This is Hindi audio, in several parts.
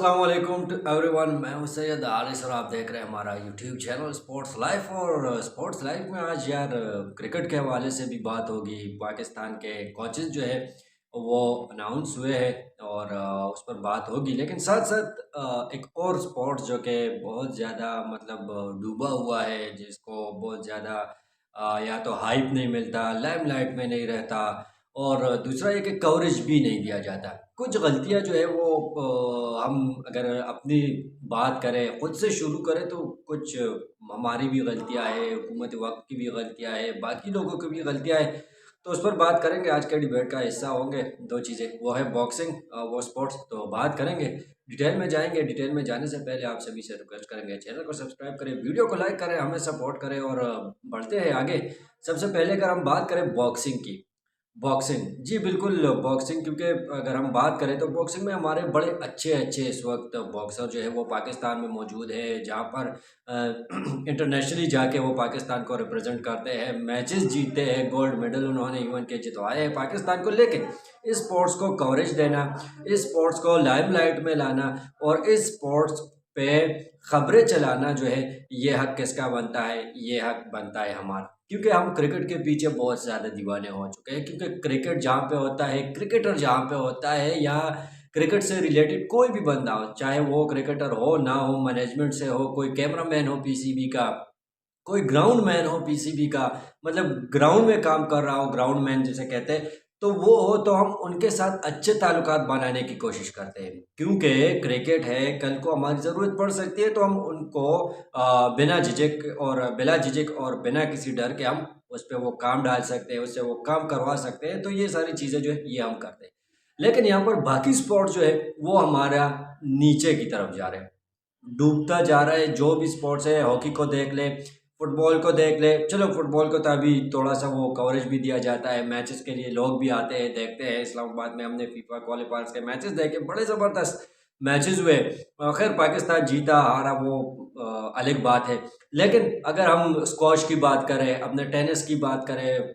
अस्सलाम वालेकुम टू एवरीवन। मैं हूं सैयद आलिस और आप देख रहे हैं हमारा यूट्यूब चैनल स्पोर्ट्स लाइफ। और स्पोर्ट्स लाइफ में आज यार क्रिकेट के हवाले से भी बात होगी। पाकिस्तान के कोचेस जो है वो अनाउंस हुए हैं और उस पर बात होगी, लेकिन साथ साथ एक और स्पोर्ट्स जो कि बहुत ज़्यादा डूबा हुआ है, जिसको बहुत ज़्यादा या तो हाइप नहीं मिलता, लाइमलाइट में नहीं रहता, और दूसरा ये कि कवरेज भी नहीं दिया जाता। कुछ गलतियाँ जो है वो हम अगर अपनी बात करें, खुद से शुरू करें, तो कुछ हमारी भी गलतियाँ हैं, हुकूमत वक़्त की भी गलतियाँ हैं, बाकी लोगों की भी गलतियाँ हैं। तो उस पर बात करेंगे, आज के डिबेट का हिस्सा होंगे 2 चीज़ें, वो है बॉक्सिंग, वो स्पोर्ट्स, तो बात करेंगे, डिटेल में जाएँगे। डिटेल में जाने से पहले आप सभी से रिक्वेस्ट करेंगे, चैनल को सब्सक्राइब करें, वीडियो को लाइक करें, हमें सपोर्ट करें और बढ़ते हैं आगे। सबसे पहले अगर हम बात करें बॉक्सिंग की, बॉक्सिंग, जी बिल्कुल बॉक्सिंग, क्योंकि अगर हम बात करें तो बॉक्सिंग में हमारे बड़े अच्छे-अच्छे इस वक़्त बॉक्सर जो है वो पाकिस्तान में मौजूद है, जहाँ पर इंटरनेशनली जाके वो पाकिस्तान को रिप्रेज़ेंट करते हैं, मैचेस जीतते हैं, गोल्ड मेडल उन्होंने इवन के जितवाए हैं पाकिस्तान को। लेकिन इस स्पोर्ट्स को कवरेज देना, इस स्पोर्ट्स को लाइमलाइट में लाना और इस स्पोर्ट्स पे खबरें चलाना जो है, ये हक़ किसका बनता है? ये हक़ बनता है हमारा। क्योंकि हम क्रिकेट के पीछे बहुत ज़्यादा दीवाने हो चुके हैं, क्योंकि क्रिकेट जहाँ पे होता है, क्रिकेटर जहाँ पे होता है, या क्रिकेट से रिलेटेड कोई भी बंदा हो, चाहे वो क्रिकेटर हो ना हो, मैनेजमेंट से हो, कोई कैमरामैन हो पीसीबी का, कोई ग्राउंड मैन हो पीसीबी का, मतलब ग्राउंड में काम कर रहा हो, ग्राउंड मैन जिसे कहते हैं, तो वो हो, तो हम उनके साथ अच्छे ताल्लुकात बनाने की कोशिश करते हैं। क्योंकि क्रिकेट है, कल को हमारी ज़रूरत पड़ सकती है, तो हम उनको बिना झिझक और बिला झिझक और बिना किसी डर के हम उस पे वो काम डाल सकते हैं, उससे वो काम करवा सकते हैं। तो ये सारी चीज़ें जो है ये हम करते हैं। लेकिन यहाँ पर बाकी स्पोर्ट जो है वो हमारा नीचे की तरफ जा रहे हैं, डूबता जा रहा है। जो भी स्पोर्ट्स है, हॉकी को देख ले, फुटबॉल को देख ले, चलो फुटबॉल को तो अभी थोड़ा-सा वो कवरेज भी दिया जाता है, मैचेस के लिए लोग भी आते हैं, देखते हैं। इस्लामाबाद में हमने फीफा क्वालीफायर्स के मैचेस देखे, बड़े ज़बरदस्त मैचेस हुए। खैर पाकिस्तान जीता, हारा वो अलग बात है। लेकिन अगर हम स्क्वॉश की बात करें, अपने टेनिस की बात करें,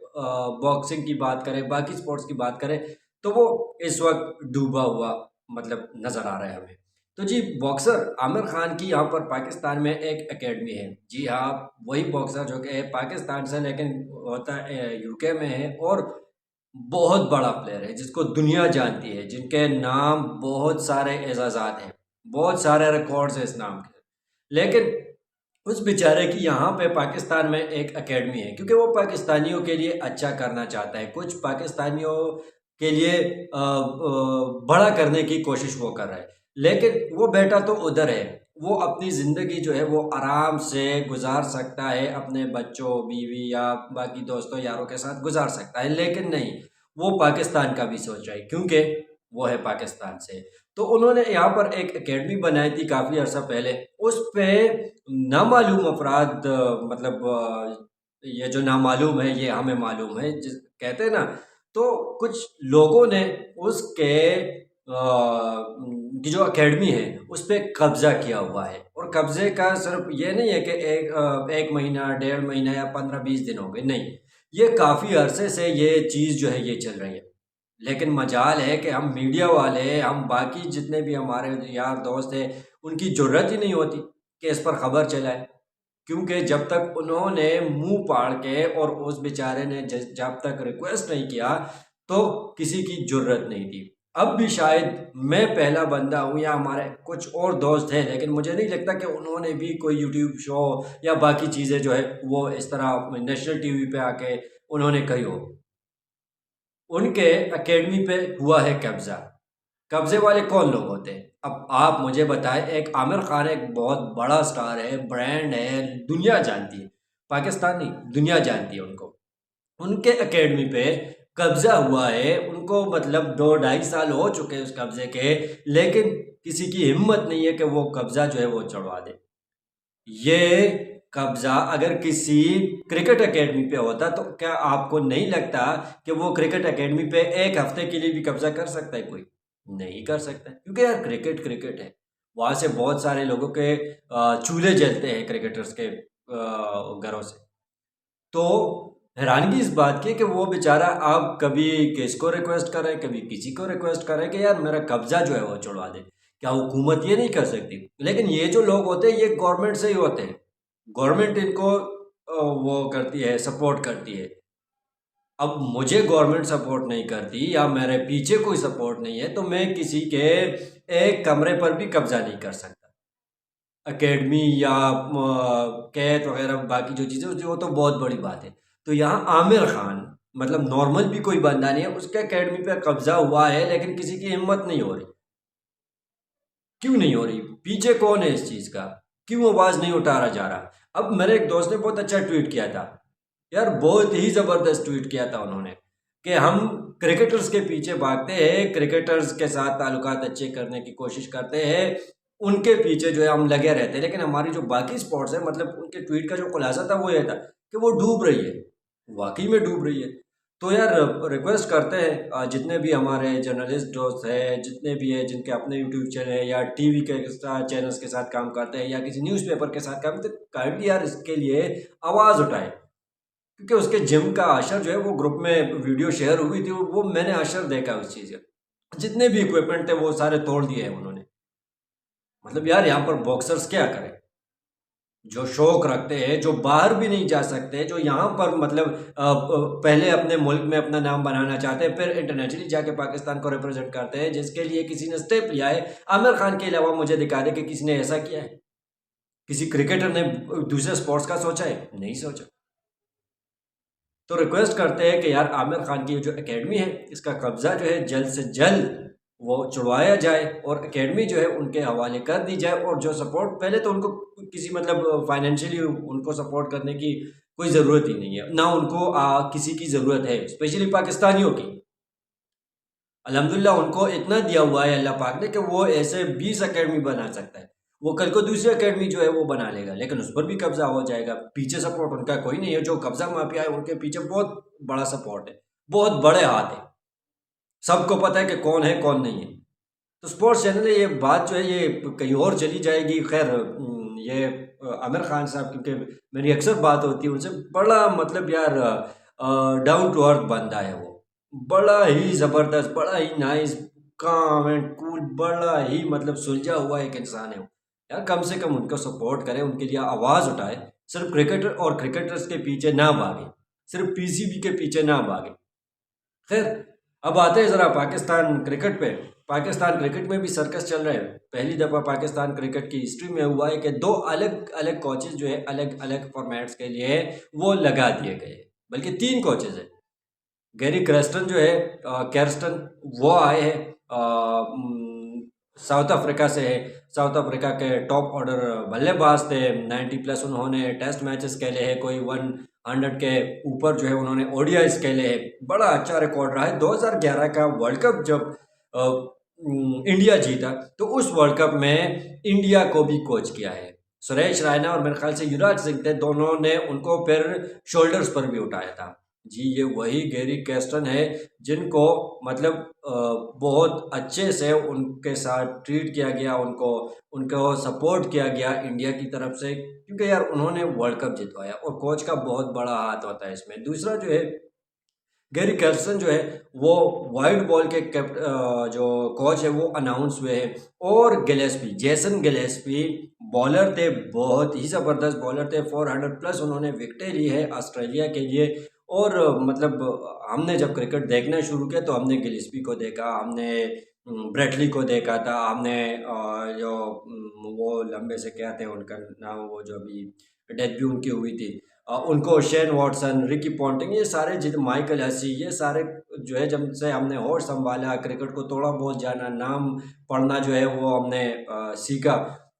बॉक्सिंग की बात करें, बाकी स्पोर्ट्स की बात करें, तो वो इस वक़्त डूबा हुआ नज़र आ रहा है हमें। तो जी, बॉक्सर आमिर खान की यहाँ पर पाकिस्तान में एक एकेडमी है। जी हाँ, वही बॉक्सर जो कि पाकिस्तान से लेकिन होता है यूके में है, और बहुत बड़ा प्लेयर है जिसको दुनिया जानती है, जिनके नाम बहुत सारे एजाज़ात हैं, बहुत सारे रिकॉर्ड्स हैं इस नाम के। लेकिन उस बेचारे की यहाँ पे पाकिस्तान में एक एकेडमी है, क्योंकि वो पाकिस्तानियों के लिए अच्छा करना चाहता है, कुछ पाकिस्तानियों के लिए बड़ा करने की कोशिश वो कर रहा है। लेकिन वो बेटा तो उधर है, वो अपनी ज़िंदगी जो है वो आराम से गुजार सकता है, अपने बच्चों, बीवी या बाकी दोस्तों यारों के साथ गुजार सकता है। लेकिन नहीं, वो पाकिस्तान का भी सोच रहा है, क्योंकि वो है पाकिस्तान से। तो उन्होंने यहाँ पर एक एकेडमी बनाई थी काफ़ी अर्सा पहले, उस पे नामालूम अफराद, ये जो नामालूम है ये हमें मालूम है, जिस कहते हैं ना, तो कुछ लोगों ने उसके की जो एकेडमी है उस पे कब्जा किया हुआ है। और कब्जे का सिर्फ ये नहीं है कि एक महीना, 1.5 महीना या 15-20 दिन हो गए, नहीं, ये काफ़ी अरसे से ये चीज़ जो है ये चल रही है। लेकिन मजाल है कि हम मीडिया वाले, हम बाकी जितने भी हमारे यार दोस्त हैं, उनकी ज़रूरत ही नहीं होती कि इस पर खबर चलाए। क्योंकि जब तक उन्होंने मुँह फाड़ के और उस बेचारे ने जब तक रिक्वेस्ट नहीं किया, तो किसी की ज़रूरत नहीं थी। अब भी शायद मैं पहला बंदा हूँ या हमारे कुछ और दोस्त हैं, लेकिन मुझे नहीं लगता कि उन्होंने भी कोई यूट्यूब शो या बाकी चीज़ें जो है वो इस तरह नेशनल टीवी पे आके उन्होंने कही हो। उनके एकेडमी पे हुआ है कब्ज़ा। कब्ज़े वाले कौन लोग होते हैं? अब आप मुझे बताएँ, एक आमिर खान एक बहुत बड़ा स्टार है, ब्रांड है, दुनिया जानती है। पाकिस्तान नहीं, दुनिया जानती है उनको। उनके एकेडमी पे कब्ज़ा हुआ है, उनको 2 ढाई साल हो चुके हैं उस कब्ज़े के, लेकिन किसी की हिम्मत नहीं है कि वो कब्ज़ा जो है वो छुड़वा दे। ये कब्ज़ा अगर किसी क्रिकेट एकेडमी पे होता, तो क्या आपको नहीं लगता कि वो क्रिकेट एकेडमी पे 1 हफ्ते के लिए भी कब्ज़ा कर सकता है कोई? नहीं कर सकता, क्योंकि यार क्रिकेट क्रिकेट है। वहाँ से बहुत सारे लोगों के चूल्हे जलते हैं क्रिकेटर्स के घरों से। तो हैरानगी इस बात की है कि वो बेचारा अब कभी किसको रिक्वेस्ट कर रहा है, कभी किसी को रिक्वेस्ट कर रहा है कि यार मेरा कब्ज़ा जो है वो छुड़वा दे। क्या हुकूमत ये नहीं कर सकती? लेकिन ये जो लोग होते हैं ये गवर्नमेंट से ही होते हैं, गवर्नमेंट इनको वो करती है, सपोर्ट करती है। अब मुझे गवर्नमेंट सपोर्ट नहीं करती या मेरे पीछे कोई सपोर्ट नहीं है तो मैं किसी के एक कमरे पर भी कब्जा नहीं कर सकता। एकेडमी या कैद वगैरह बाकी जो चीज़ें वो तो बहुत बड़ी बात है। तो यहाँ आमिर खान मतलब नॉर्मल भी कोई बंदा नहीं है, उसके एकेडमी पे कब्जा हुआ है लेकिन किसी की हिम्मत नहीं हो रही। क्यों नहीं हो रही? पीछे कौन है इस चीज़ का? क्यों आवाज़ नहीं उठाया जा रहा? अब मेरे एक दोस्त ने बहुत अच्छा ट्वीट किया था यार, बहुत ही ज़बरदस्त ट्वीट किया था उन्होंने कि हम क्रिकेटर्स के पीछे भागते हैं, क्रिकेटर्स के साथ ताल्लुकात अच्छे करने की कोशिश करते हैं, उनके पीछे जो है हम लगे रहते हैं, लेकिन हमारी जो बाकी स्पोर्ट्स है मतलब उनके ट्वीट का जो खुलासा था वो ये था कि वो डूब रही है, वाकई में डूब रही है। तो यार रिक्वेस्ट करते हैं जितने भी हमारे जर्नलिस्ट दोस्त हैं, जितने भी हैं जिनके अपने यूट्यूब चैनल है या टीवी के चैनल्स के साथ काम करते हैं या किसी न्यूज़पेपर के साथ काम, तो काइंडली यार इसके लिए आवाज़ उठाए, क्योंकि उसके जिम का अशर जो है वो ग्रुप में वीडियो शेयर हुई थी, वो मैंने अशर देखा उस चीज़ का, जितने भी इक्विपमेंट थे वो सारे तोड़ दिए हैं उन्होंने। मतलब यार यहाँ पर बॉक्सर्स क्या करें जो शौक रखते हैं, जो बाहर भी नहीं जा सकते, जो यहाँ पर मतलब पहले अपने मुल्क में अपना नाम बनाना चाहते हैं, फिर इंटरनेशनली जाके पाकिस्तान को रिप्रेजेंट करते हैं, जिसके लिए किसी ने स्टेप लिया है। आमिर खान के अलावा मुझे दिखा दे कि किसी ने ऐसा किया है, किसी क्रिकेटर ने दूसरे स्पोर्ट्स का सोचा है? नहीं सोचा। तो रिक्वेस्ट करते हैं कि यार आमिर खान की जो एकेडमी है इसका कब्जा जो है जल्द से जल्द वो छुड़वाया जाए और एकेडमी जो है उनके हवाले कर दी जाए, और जो सपोर्ट पहले तो उनको किसी मतलब फाइनेंशियली उनको सपोर्ट करने की कोई ज़रूरत ही नहीं है, ना उनको किसी की ज़रूरत है, स्पेशली पाकिस्तानियों की। अल्हम्दुलिल्लाह उनको इतना दिया हुआ है अल्लाह पाक ने कि वो ऐसे 20 एकेडमी बना सकता है। वो कल को दूसरी एकेडमी जो है वो बना लेगा, लेकिन उस पर भी कब्जा हो जाएगा। पीछे सपोर्ट उनका कोई नहीं है, जो कब्जा माफिया है उनके पीछे बहुत बड़ा सपोर्ट है, बहुत बड़े हाथ है, सबको पता है कि कौन है कौन नहीं है। तो स्पोर्ट्स चैनल है, ये बात जो है ये कहीं और चली जाएगी। खैर ये आमिर खान साहब, क्योंकि मेरी अक्सर बात होती है उनसे, बड़ा मतलब यार डाउन टू अर्थ बंदा है वो, बड़ा ही ज़बरदस्त, बड़ा ही नाइस, काम एंड कूल, बड़ा ही मतलब सुलझा हुआ एक इंसान है वो। यार कम से कम उनको सपोर्ट करें, उनके लिए आवाज़ उठाए, सिर्फ क्रिकेटर और क्रिकेटर्स के पीछे ना भागे, सिर्फ पीसीबी के पीछे ना भागे। खैर अब आते हैं ज़रा पाकिस्तान क्रिकेट पे। पाकिस्तान क्रिकेट में भी सर्कस चल रहा है। पहली दफ़ा पाकिस्तान क्रिकेट की हिस्ट्री में हुआ है कि दो अलग अलग कोचेज़ जो है अलग अलग फॉर्मेट्स के लिए वो लगा दिए गए, बल्कि तीन कोचेज़ हैं। गैरी क्रस्टन जो है कैरस्टन, वो आए हैं साउथ अफ्रीका से है। साउथ अफ्रीका के टॉप ऑर्डर बल्लेबाज थे, 90 प्लस उन्होंने टेस्ट मैचेस खेले हैं, कोई 100 के ऊपर जो है उन्होंने ओडीआईस खेले हैं। बड़ा अच्छा रिकॉर्ड रहा है। 2011 का वर्ल्ड कप जब इंडिया जीता तो उस वर्ल्ड कप में इंडिया को भी कोच किया है। सुरेश रैना और मेरे ख्याल से युवराज सिंह थे, दोनों ने उनको फिर शोल्डर्स पर भी उठाया था। जी ये वही गैरी कैस्टन है जिनको मतलब बहुत अच्छे से उनके साथ ट्रीट किया गया, उनको सपोर्ट किया गया इंडिया की तरफ से, क्योंकि यार उन्होंने वर्ल्ड कप जितवाया और कोच का बहुत बड़ा हाथ होता है इसमें। दूसरा जो है गैरी कैल्सन जो है वो वाइट बॉल के जो कोच है वो अनाउंस हुए हैं। और गिलेस्पी, जेसन गिलेस्पी बॉलर थे, बहुत ही ज़बरदस्त बॉलर थे, 400 प्लस उन्होंने विकेटें ली है ऑस्ट्रेलिया के लिए। और मतलब हमने जब क्रिकेट देखना शुरू किया तो हमने गिलेस्पी को देखा, हमने ब्रेटली को देखा था, हमने जो वो लंबे से क्या थे उनका नाम, वो जो अभी डेथ भी उनकी हुई थी, उनको शेन वॉटसन, रिकी पॉन्टिंग, ये सारे जित माइकल हसी, ये सारे जो है जब से हमने होश संभाला, क्रिकेट को थोड़ा बहुत जाना, नाम पढ़ना जो है वो हमने सीखा,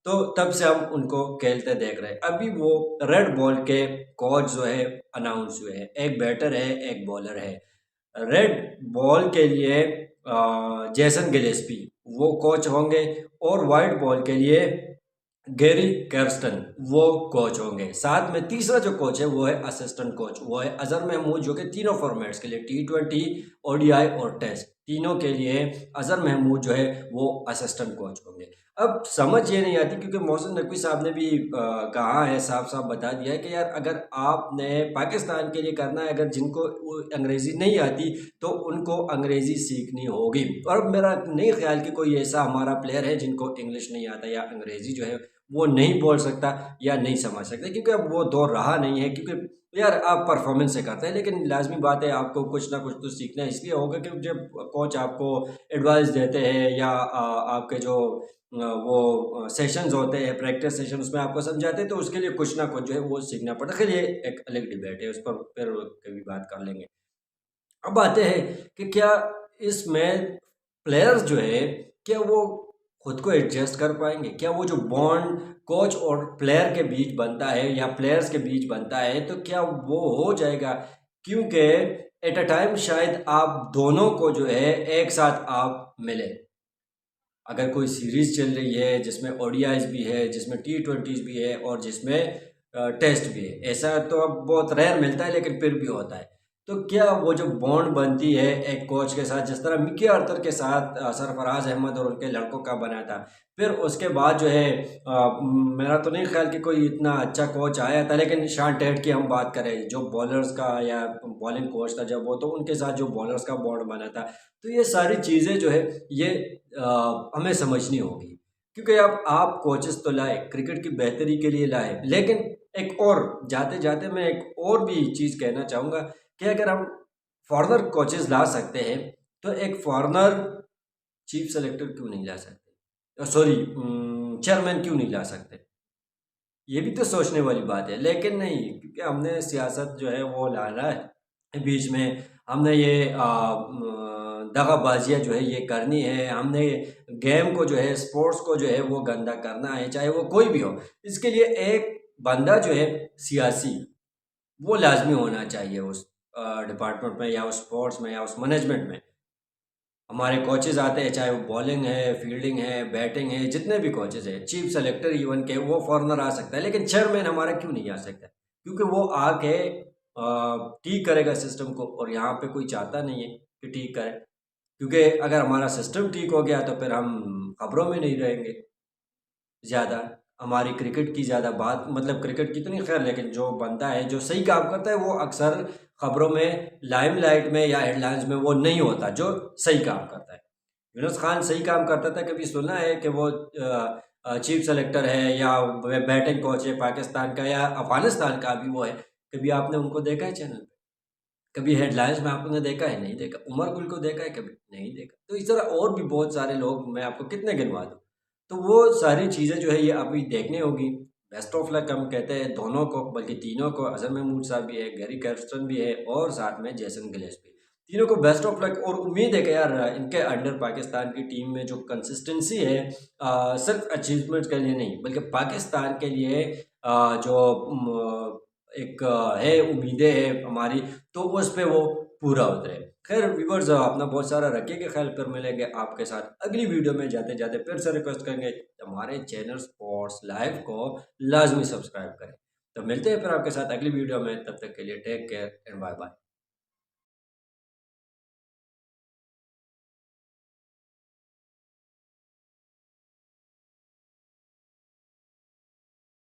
तो तब से हम उनको खेलते देख रहे हैं। अभी वो रेड बॉल के कोच जो है अनाउंस हुए हैं, एक बैटर है एक बॉलर है। रेड बॉल के लिए जेसन गिलेस्पी वो कोच होंगे, और वाइट बॉल के लिए गैरी कैर्स्टन वो कोच होंगे। साथ में तीसरा जो कोच है वो है असिस्टेंट कोच, वो है अजहर महमूद, जो कि तीनों फॉर्मेट्स के लिए T20, ओडीआई और टेस्ट, तीनों के लिए अजहर महमूद जो है वो असिस्टेंट कोच होंगे। अब समझ ये नहीं आती, क्योंकि मोहसिन नकवी साहब ने भी कहा है, साफ साफ बता दिया है कि यार अगर आपने पाकिस्तान के लिए करना है, अगर जिनको वो अंग्रेज़ी नहीं आती तो उनको अंग्रेज़ी सीखनी होगी। और मेरा नहीं ख्याल कि कोई ऐसा हमारा प्लेयर है जिनको इंग्लिश नहीं आता या अंग्रेज़ी जो है वो नहीं बोल सकता या नहीं समझ सकता, क्योंकि अब वो दौर रहा नहीं है। क्योंकि यार आप परफॉर्मेंस से करते हैं, लेकिन लाजमी बात है आपको कुछ ना कुछ तो सीखना इसलिए होगा कि जब कोच आपको एडवाइस देते हैं या आपके जो वो सेशंस होते हैं, प्रैक्टिस सेशन, उसमें आपको समझाते हैं, तो उसके लिए कुछ ना कुछ जो है वो सीखना पड़ता है। खैर ये एक अलग डिबेट है, उस पर फिर कभी बात कर लेंगे। अब आते हैं कि क्या इसमें प्लेयर्स जो है क्या वो खुद को एडजस्ट कर पाएंगे, क्या वो जो बॉन्ड कोच और प्लेयर के बीच बनता है या प्लेयर्स के बीच बनता है तो क्या वो हो जाएगा। क्योंकि एट अ टाइम शायद आप दोनों को जो है एक साथ आप मिले, अगर कोई सीरीज चल रही है जिसमें ओडीआईज भी है, जिसमें टी20 भी है और जिसमें टेस्ट भी है, ऐसा तो अब बहुत रेयर मिलता है लेकिन फिर भी होता है। तो क्या वो जो बॉन्ड बनती है एक कोच के साथ, जिस तरह मिकी आर्थर के साथ सरफराज अहमद और उनके लड़कों का बना था, फिर उसके बाद जो है मेरा तो नहीं ख्याल कि कोई इतना अच्छा कोच आया था, लेकिन शान टेट की हम बात करें जो बॉलर्स का या बॉलिंग कोच था जब वो, तो उनके साथ जो बॉलर्स का बॉन्ड बना था। तो ये सारी चीज़ें जो है ये हमें समझनी होगी, क्योंकि अब आप कोचेस तो लाए क्रिकेट की बेहतरी के लिए लाए, लेकिन एक और जाते जाते मैं एक और भी चीज़ कहना चाहूँगा कि अगर हम फॉरेनर कोचेस ला सकते हैं तो एक फॉरेनर चीफ सेलेक्टर क्यों नहीं ला सकते, सॉरी चेयरमैन क्यों नहीं ला सकते। ये भी तो सोचने वाली बात है, लेकिन नहीं, क्योंकि हमने सियासत जो है वो लाना है बीच में, हमने ये दगाबाजियाँ जो है ये करनी है, हमने गेम को जो है, स्पोर्ट्स को जो है वो गंदा करना है, चाहे वो कोई भी हो। इसके लिए एक बंदा जो है सियासी वो लाजमी होना चाहिए उस डिपार्टमेंट में या उस स्पोर्ट्स में या उस मैनेजमेंट में। हमारे कोचेज़ आते हैं, चाहे वो बॉलिंग है, फील्डिंग है, बैटिंग है, जितने भी कोचेज़ हैं, चीफ सेलेक्टर इवन के, वो फॉरेनर आ सकता है, लेकिन चेयरमैन हमारा क्यों नहीं आ सकता? क्योंकि वो आके ठीक करेगा सिस्टम को, और यहाँ पे कोई चाहता नहीं है कि ठीक करे। क्योंकि अगर हमारा सिस्टम ठीक हो गया तो फिर हम खबरों में नहीं रहेंगे ज़्यादा, हमारी क्रिकेट की ज़्यादा बात, मतलब क्रिकेट की तो नहीं खैर, लेकिन जो बंदा है जो सही काम करता है वो अक्सर खबरों में, लाइमलाइट में या हेडलाइंस में वो नहीं होता जो सही काम करता है। यूनुस खान सही काम करता था, कभी सुना है कि वो चीफ सेलेक्टर है या बैटिंग कोच है पाकिस्तान का या अफगानिस्तान का भी वो है, कभी आपने उनको देखा है चैनल पे? कभी हेडलाइंस में आपने देखा है? नहीं देखा। उमर गुल को देखा है कभी? नहीं देखा। तो इस तरह और भी बहुत सारे लोग, मैं आपको कितने गिनवा दूँ। तो वो सारी चीज़ें जो है ये अभी देखनी होगी। बेस्ट ऑफ लक हम कहते हैं दोनों को, बल्कि तीनों को, अज़हर महमूद साहब भी है, गैरी कर्स्टन भी है और साथ में जेसन गिलेस्पी। तीनों को बेस्ट ऑफ लक, और उम्मीद है कि यार इनके अंडर पाकिस्तान की टीम में जो कंसिस्टेंसी है सिर्फ अचीवमेंट के लिए नहीं बल्कि पाकिस्तान के लिए जो एक है उम्मीदें हैं हमारी, तो उस पे वो पूरा उतरे। खैर व्यूअर्स अपना बहुत सारा रखिएगा ख्याल, फिर मिलेंगे आपके साथ अगली वीडियो में। जाते जाते फिर से रिक्वेस्ट करेंगे हमारे चैनल स्पोर्ट्स लाइव को लाजमी सब्सक्राइब करें। तो मिलते हैं फिर आपके साथ अगली वीडियो में, तब तक के लिए take care and bye bye.